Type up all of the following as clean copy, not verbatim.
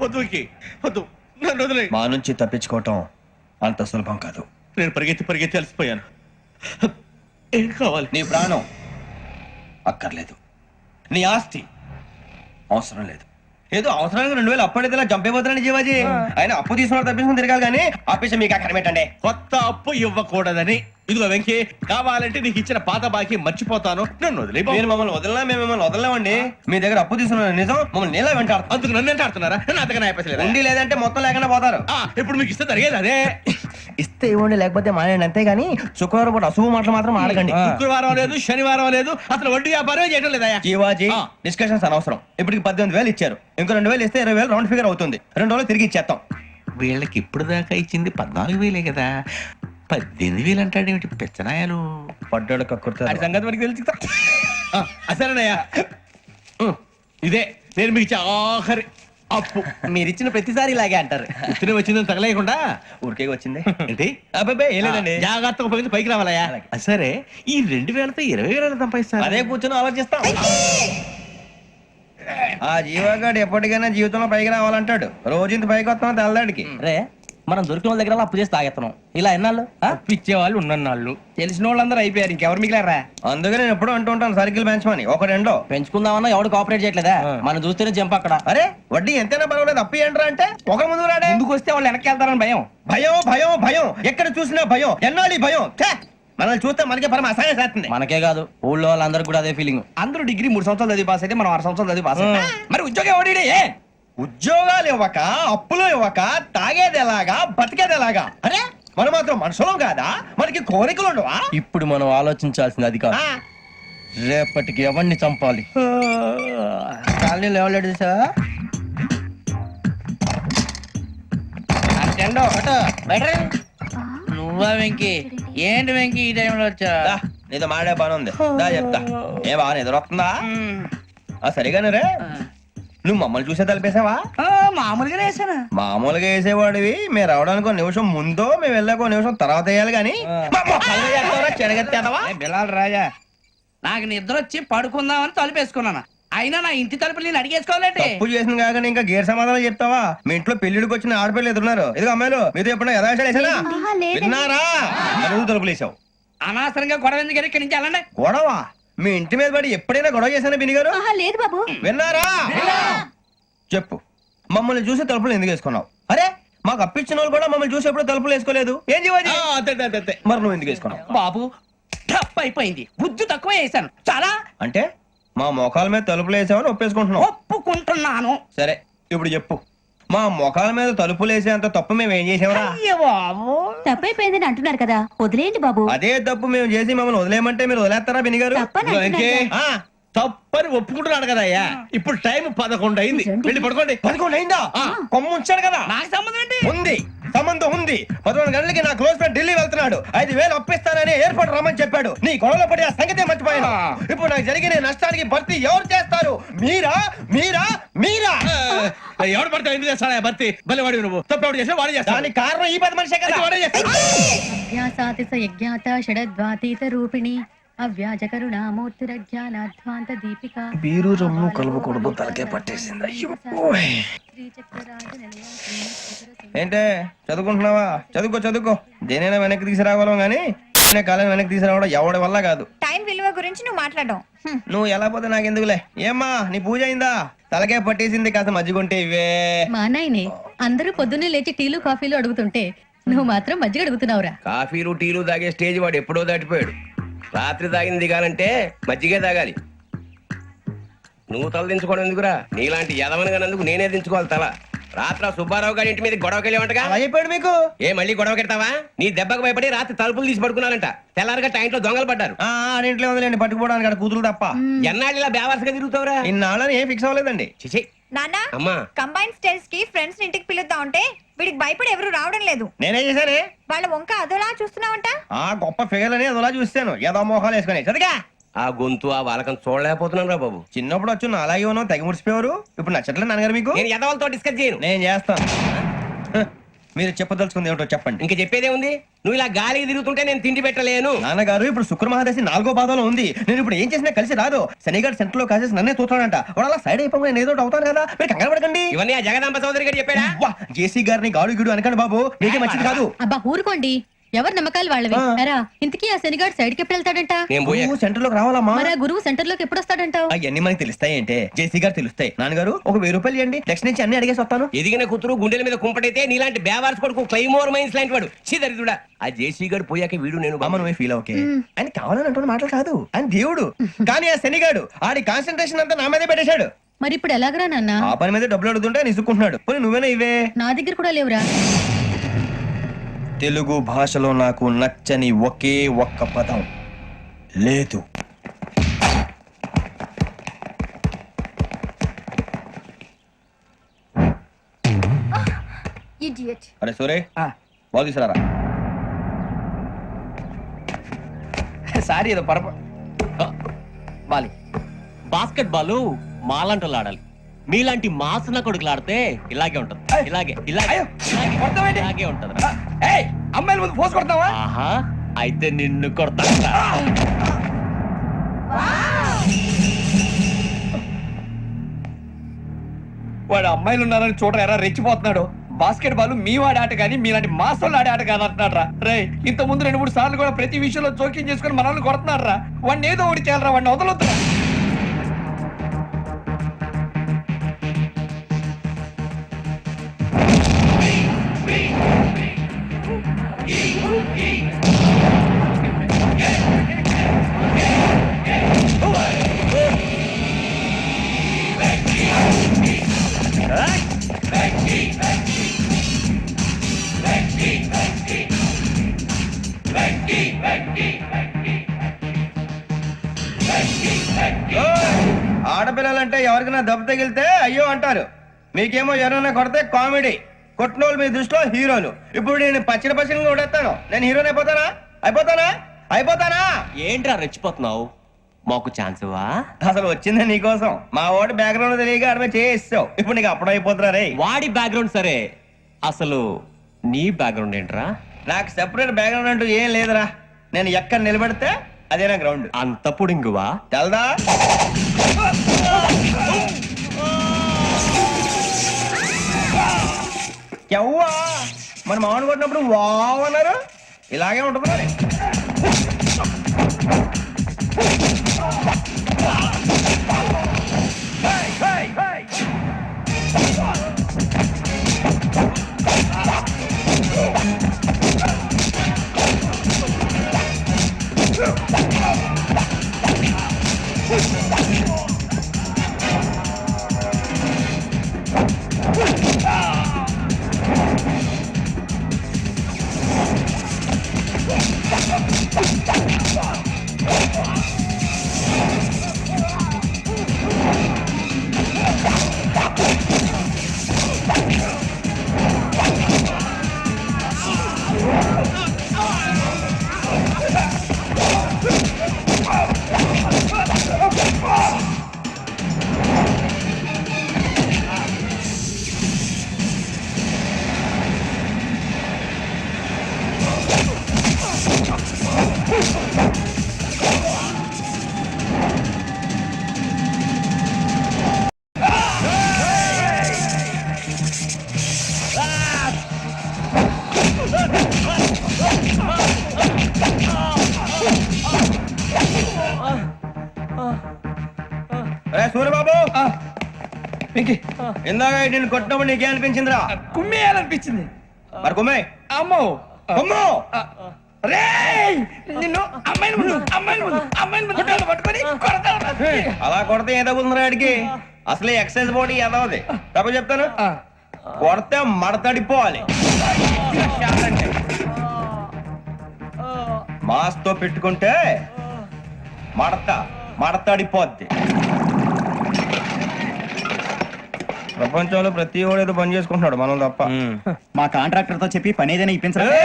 వద్దు వద్దు, నన్ను వదిలే. మా నుంచి తప్పించుకోవటం అంత సులభం కాదు. నేను పరిగెత్తి అలసిపోయాను. ఏం కావాలి? నీ ప్రాణం అక్కర్లేదు, నీ ఆస్తి అవసరం లేదు. ఏదో అవసరానికి 2000 అప్పటిలా చంపేపోతున్నాను జీవాజీ. ఆయన అప్పు తీసుకున్న తప్పించుకుని తిరగాలి కానీ ఆపేసి మీకు అక్కడ పెట్టండి. కొత్త అప్పు ఇవ్వకూడదని. ఇదిగో వెంకీ, కావాలంటే నీకు ఇచ్చిన పాత బాకీ మర్చిపోతాను, నన్ను వదిలే. మీరు మమ్మల్ని వదలనా? మేము మిమ్మల్ని వదలలేమండి. మీ దగ్గర అప్పు తీసుకున్న నిజం మమ్మల్ని నీలా వెంటాడు. అందుకు నన్ను ఎంత ఆడుతున్నారా? నన్ను అంతగా అయిపోలేదు. ఉండి లేదంటే మొత్తం లేకుండా పోతారు. ఇప్పుడు మీకు ఇస్తే జరిగేది అదే. ఇస్తే ఇవ్వండి, లేకపోతే మానేయండి, అంతేగాని శుక్రవారం పూట అశుభ మాటలు మాత్రం ఆడకండి. శుక్రవారం లేదు, శనివారం లేదు, అసలు వడ్డీ వ్యాపారం చేయడం లేదా? జీవాజీ, డిస్కషన్స్ అనవసరం. ఇప్పటికి 18,000 ఇచ్చారు, ఇంకో 2,000 ఇస్తే 20,000 రౌండ్ ఫిగర్ అవుతుంది. 2 రోజులు తిరిగి ఇచ్చేస్తాం. వీళ్ళకి ఇప్పుడు దాకా ఇచ్చింది 14,000 కదా, 18,000 అంటాడేమిటి పెచ్చనాయాలు? పడ్డాడు కక్కుర్తాడు. సంగతి వరకు తెలుసు. అసలేనయ్యా, ఇదే నేను మీకు ఇచ్చే ఆఖరి అప్పు. మీరు ఇచ్చిన ప్రతిసారి ఇలాగే అంటారు. ఇతనే వచ్చిందని తగలేయకుండా ఊరికే వచ్చింది ఏంటి? అబ్బాయి ఏం లేదండి. జాగ్రత్తగా ఉపయోగించి పైకి రావాలయ్యా. సరే, ఈ 2,000తో 20,000 సంపాదిస్తారు. అదే కూర్చొని ఆలోచిస్తాం. ఆ జీవగాడు ఎప్పటికైనా జీవితంలో పైకి రావాలంటాడు. రోజు ఇంత పైకి వస్తాం తెల్లడికి. రే, మనం దొరికిన వాళ్ళ దగ్గర అప్పు చేసి తాగెత్తనం. ఇలా ఎన్నాళ్ళు ఇచ్చే వాళ్ళు ఉన్నన్నాళ్ళు తెలిసిన వాళ్ళందరూ అయిపోయారు, ఇంకెవరు మిగిలారా? అందుకే నేను ఎప్పుడూ అంటూ ఉంటాను, సర్కిల్ బెంచ్ మని ఒక రెండో పెంచుకుందామన్నా ఎవడు కోఆపరేట్ చేయట్లేదా? మనం చూస్తేనే జంప్ అక్కడ. అరే వడ్డీ ఎంతైనా పర్వాలేదు, అప్పు ఏంట్రా అంటే ఒక ముందు రాడే. ముందుకు వస్తే వాళ్ళు వెనక్కి వెళ్తారని భయం. భయం భయం భయం, ఎక్కడ చూసినా భయం. ఎన్నాళ్ళు భయం? మనల్ని చూస్తే మనకే పరమ అసహాయం చేస్తుంది. మనకే కాదు, ఊళ్ళో వాళ్ళందరూ కూడా అదే ఫీలింగ్. అందరూ డిగ్రీ 3 సంవత్సరాలు చదివి పాస్ అయితే మనం 6 సంవత్సరాలు చదివి పాస్. మరి ఉద్యోగం ఎవడి? ఉద్యోగాలు ఇవ్వక, అప్పులు ఇవ్వక, తాగేది ఎలాగా, బతికేది ఎలాగా? అరే మనం మాత్రం మనుషులం కాదా? మనకి కోరికలు ఉండవా? ఇప్పుడు మనం ఆలోచించాల్సింది అది కాదు, రేపటికి ఎవరిని చంపాలి. కాలనీలో ఎవరు సార్? నువ్వా వెంకీ? ఏంటి వెంకీ ఈ టైంలో వచ్చా? నీతో మాడే పని ఉంది, దా చెప్తా. ఏ బాగా నిద్రొస్తుందా? సరిగానే రే, నువ్వు మమ్మల్ని చూసే తలిపేసావా? మామూలుగా వేసాను. మామూలుగా వేసేవాడివి. మేము రావడానికి 1 నిమిషం ముందో, మేము వెళ్ళాక 1 నిమిషం తర్వాత వేయాలి కానీ బిలాల్ రాజా, నాకు నిద్ర వచ్చి పడుకుందామని తలుపేసుకున్నాను. అయినా నా ఇంటి తలుపులు నేను అడిగేసుకోవాలంటే తప్పు చేసిన కాక ఇంకా గేర్ సమాధానం చెప్తావా? మీ ఇంట్లో పెళ్లిడికి వచ్చిన ఆడపిల్లలు ఎదురున్నారు. ఇదిగో అమ్మాయిలు, మీతో ఎప్పుడైనా యథాశాలు వేసానా? విన్నారా? తలుపులు వేసావు. అనవసరంగా గొడవ ఎందుకు ఇక్కడి నుంచి వెళ్ళండి. గొడవ? మీ ఇంటి మీద పడి ఎప్పుడైనా గొడవ చేశానా బిని గారు? లేదు బాబు. విన్నారా? చెప్పు, మమ్మల్ని చూసి తలుపులు ఎందుకు వేసుకున్నావు? అరే మాకు అప్పించిన వాళ్ళు కూడా మమ్మల్ని చూసి ఎప్పుడు తలుపులు వేసుకోలేదు. ఏం చేయాలి? మరి నువ్వు ఎందుకు వేసుకున్నావు? బాబు టప్ అయిపోయింది, బుద్ధి తక్కువ వేసాను చాలా. అంటే మా మొఖాల మీద తలుపులు వేసామని ఒప్పేసుకుంటున్నావు? ఒప్పుకుంటున్నాను. సరే ఇప్పుడు చెప్పు, మా మొఖాల మీద తలుపులు వేసేంత తప్పు మేము ఏం చేసామరా? బాబు తప్పైపోయిందని అంటున్నారు కదా, వదిలేయండి బాబు. అదే తప్పు మేము చేసి మమ్మల్ని వదిలేయమంటే మీరు వదిలేస్తారా బిని గారు? తప్పని ఒప్పుకుంటున్నాడు కదా అయ్యా. ఇప్పుడు టైం 11 అయింది, వెళ్ళి పడుకోండి. 11 అయిందా? కొమ్ము ఉంచాడు కదా. నాకు సంబంధం ఏంటి? ఉంది, సంబంధం ఉంది. 11 గంటలకి నా క్లోజ్ ఫ్రెండ్ ఢిల్లీ వెళ్తున్నాడు. 5,000 అప్పిస్తానని ఎయిర్పోర్ట్ రమ్మని చెప్పాడు. నీ గొడవలో పడి ఆ సంగతే మర్చిపోయాను. ఇప్పుడు నాకు జరిగిన నష్టానికి భర్తీ ఎవరు చేస్తారు? మీరా మీరా మీరా? ఎవడు పడితే ఎందుకు చేస్తాడా భర్తీ? భలే వాడి నువ్వు. తప్పు ఎవడు చేసినా వాడే చేస్తాడు. దానికి కారణం ఈ 10 మనిషే కదా. వాడే చేస్తాడు. యజ్ఞాత షడద్వాతీత రూపిణి అవ్యాజ కరుణామూర్తిరజ్ఞానాధ్వాంత దీపిక. బీరు రమ్ము కలుపుకూడదు, తలకే పట్టేసింది. ఏంటే చదువుకుంటున్నావా? చదువుకో చదువుకో. దేనైనా వెనక్కి తీసుకురావాలం గానీ కాలం వెనక్కి తీసుకురావడం ఎవడి వల్ల కాదు. టైం విలువ గురించి నువ్వు మాట్లాడడం. నువ్వు ఎలా పోతే నాకెందుకులే. ఏమ్మా నీ పూజ అయిందా? తలకే పట్టేసింది, కాస్త మజ్జిగుంటే ఇవే. మా నాయనే అందరూ పొద్దున్నే లేచి టీలు కాఫీలు అడుగుతుంటే నువ్వు మాత్రం మజ్జిగ అడుగుతున్నావురా. కాఫీలు టీలు తాగే స్టేజ్ వాడు ఎప్పుడో దాటిపోయాడు. రాత్రి తాగింది దిగాలంటే మజ్జిగే తాగాలి. నువ్వు తల దించుకోవడం ఎందుకురా? నీలాంటి యదవనగానందుకు నేనే దించుకోవాలి తల. రాత్రి సుబ్బారావు గారి ఇంటి మీద గొడవకి వెళ్ళేవంటగా. అయిపోయాడు మీకు. ఏ మళ్ళీ గొడవ కెడతావా? నీ దెబ్బకు భయపడి రాత్రి తలుపులు తీసి పడుకున్నారంట. తెల్లారగా టైంట్లో దొంగలు పడ్డారు. ఆడింట్లో ఉందిలేండి, పట్టుకుపోవడానికి అక్కడ కూతురు తప్ప. ఎన్నాళ్ళు ఇలా బేవర్స్గా తిరుగుతావురా? ఇన్నాళ్ళని ఏం ఫిక్స్ అవ్వలేదండి. చిచి నాన్న, అమ్మా, కంబైన్ స్టైల్స్ కి ఫ్రెండ్స్ ఇంటికి పిలుద్దాం అంటే వీడికి భయపడి ఎవరు రావడం లేదు. నేనే చేశానే. వాళ్ళ వంక అదోలా చూస్తున్నావంట. గొప్ప ఫిగర్ అని అదోలా చూస్తాను. ఏదో మోహాలు వేసుకుని చదిగా ఆ గొంతు ఆ వాలకం చూడలేకపోతున్నాను రా బాబు. చిన్నప్పుడు వచ్చి నా అలాగే ఉన్నావు, తెగ ముడిచిపోయారు. ఇప్పుడు నచ్చట్లేదు నాన్నగారు మీకు? నేను యదవలతో డిస్కస్ చేయను. నేను చేస్తాను. మీరు చెప్పదలుచుకుంది ఏమిటో చెప్పండి. ఇంక చెప్పేదే ఉంది. నువ్వు ఇలా గాలికి తిరుగుతుంటే నేను తిండి పెట్టలేను. నాన్నగారు ఇప్పుడు శుక్ర మహాదశి 4వ పాదంలో ఉంది. నేను ఇప్పుడు ఏం చేసినా కలిసి రాదు. శనిగారు సెంటర్ లో కాసేసి నన్నే చూస్తాడంట. వాడు అలా సైడ్ అయిపోయి నేను ఏదో ఒకటి అవుతాను కదా, మీరు కంగారు పడకండి. ఇవన్నీ ఆ జగదాంబ చౌదరి గారు చెప్పాడా? జేసీ గారిని గాడు గిడు అనకండి బాబు, మీకే మంచిది కాదు. అబ్బా ఊరుకోండి, ఎవరి నమ్మకాలు వాళ్ళవి. ఎరా ఇంతకీ ఆ శనిగాడు సైడ్కి ఎప్పుడు వెళ్తాడంట? నేను పోయా. సెంటర్ లోకి రావాలమ్మా. మరి ఆ గురువు సెంటర్ లోకి ఎప్పుడు వస్తాడంటావు? అవన్నీ మనకి తెలుస్తాయి అంటే జేసీ గారు తెలుస్తాయి. నాన్నగారు ఒక 1000 రూపాయలు ఇవ్వండి, నెక్స్ట్ నుంచి అన్ని అడిగేసి వస్తాను. ఎదిగిన కూతురు గుండెల మీద కుంపటైతే నీలాంటి బేవార్స్ కొడుకు క్లైమోర్ మైన్స్ లాంటి వాడు చీదరిదుడా. ఆ జేసీ గారు పోయాక వీడు నేను అమ్మ నువ్వే ఫీల్ ఓకే. ఆయన కావాలని అంటున్న మాటలు కాదు, ఆయన దేవుడు. కానీ ఆ శనిగాడు ఆడి కాన్సన్ట్రేషన్ అంతా నా మీదే పెట్టేశాడు. మరి ఇప్పుడు ఎలాగరా నాన్న? ఆ పని మీద డబ్బులు అడుగుతుంటే నిసుకుంటున్నాడు. పోనీ నువ్వేనా ఇవే? నా దగ్గర కూడా లేవురా. తెలుగు భాషలో నాకు నచ్చని ఒకే ఒక్క పదం లేదు. అరే సూరే, బాల్ తీసుకురారా. సారీ ఏదో పరప బాలి. బాస్కెట్ బాల్ మాలాంటి ఆడాలి. మీలాంటి మాసన కొడుకులు ఆడితే ఇలాగే ఉంటది. ఇలాగే ఇలాగే ఇలాగే ఇలాగే ఉంటది. అమ్మాయిల ముందు ఫోర్స్ కొడతావా? ఆహా, అయితే నిన్ను కొడతా. వాడు అమ్మాయిలు ఉన్నారని చూడరా ఎరా రెచ్చిపోతున్నాడు. బాస్కెట్ బాల్ మీ వాడి ఆట కానీ మీలాంటి మాసోళ్ళు ఆడే ఆట కాదు అంటున్నాడు రా. రే ఇంత ముందు 2-3 సార్లు కూడా ప్రతి విషయంలో జోక్యం చేసుకుని మనల్ని కొడుతున్నాడు రా. వాడిని ఏదో ఒకటి చేయాలరా, వాడిని వదలొద్దురా. ఆడపిల్లలంటే ఎవరికైనా దెబ్బ తగిలితే అయ్యో అంటారు, మీకేమో ఎవరైనా కొడితే కామెడీ. కొట్టినోళ్ళు మీ దృష్టిలో హీరోలు. ఇప్పుడు నేను పచ్చడి పచ్చడిగా కొడేస్తాను, నేను హీరోని అయిపోతానా? అయిపోతానా? అయిపోతానా? ఏంట్రా రెచ్చిపోతున్నావు? మాకు ఛాన్స్ ఇవ్వా? అసలు వచ్చిందే నీకోసం. మా ఓటు బ్యాక్గ్రౌండ్ తెలియక అడమే చేసావు. ఇప్పుడు నీకు అప్పుడు అయిపోతున్నా రే. వాడి బ్యాక్గ్రౌండ్ సరే, అసలు నీ బ్యాక్గ్రౌండ్ ఏంట్రా? నాకు సెపరేట్ బ్యాక్గ్రౌండ్ అంటూ ఏం లేదురా. నేను ఎక్కడ నిలబెడితే అదే నా గ్రౌండ్. అంత పుడింగువా? తెల్దా? ఎవ్వా మన మామిడి కొట్టినప్పుడు వావ్ అన్నారు, ఇలాగే ఉంటుంది మరి. సూర్యబాబు, ఇందాక నేను కొట్టినప్పుడు నీకే అనిపించిందిరా? కుమ్మేయాలనిపించింది. మరి కుమ్మే. అమ్మో అమ్మో, రేయ్ నిన్ను అమ్మాయిల ముందు పట్టుకొని కొడతాను. అలా కొడితే ఏ తగ్గుతుందిరా ఆడికి? అసలే ఎక్సైజ్ బాడీ ఎదవది. తప్ప చెప్తాను, కొడితే మడతడిపోవాలి. మాస్తో పెట్టుకుంటే మడతడిపోద్ది. ప్రపంచంలో ప్రతి వాడు ఏదో పని చేసుకుంటున్నాడు, మనం తప్ప. మా కాంట్రాక్టర్ తో చెప్పి పని ఏదైనా ఇప్పించరా?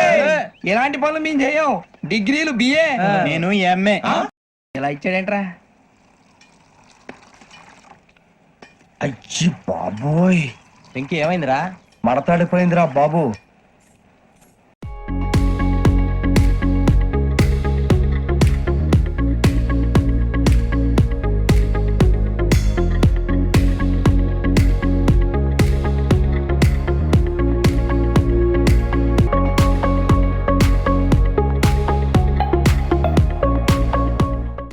ఎలాంటి పనులు మేము చేయం. డిగ్రీలు బిఏ, నేను ఎంఏ. ఇలా ఇచ్చాడేంట్రా? అయ్యి బాబోయ్, ఇంకేమైందిరా? మడతాడిపోయిందిరా బాబు.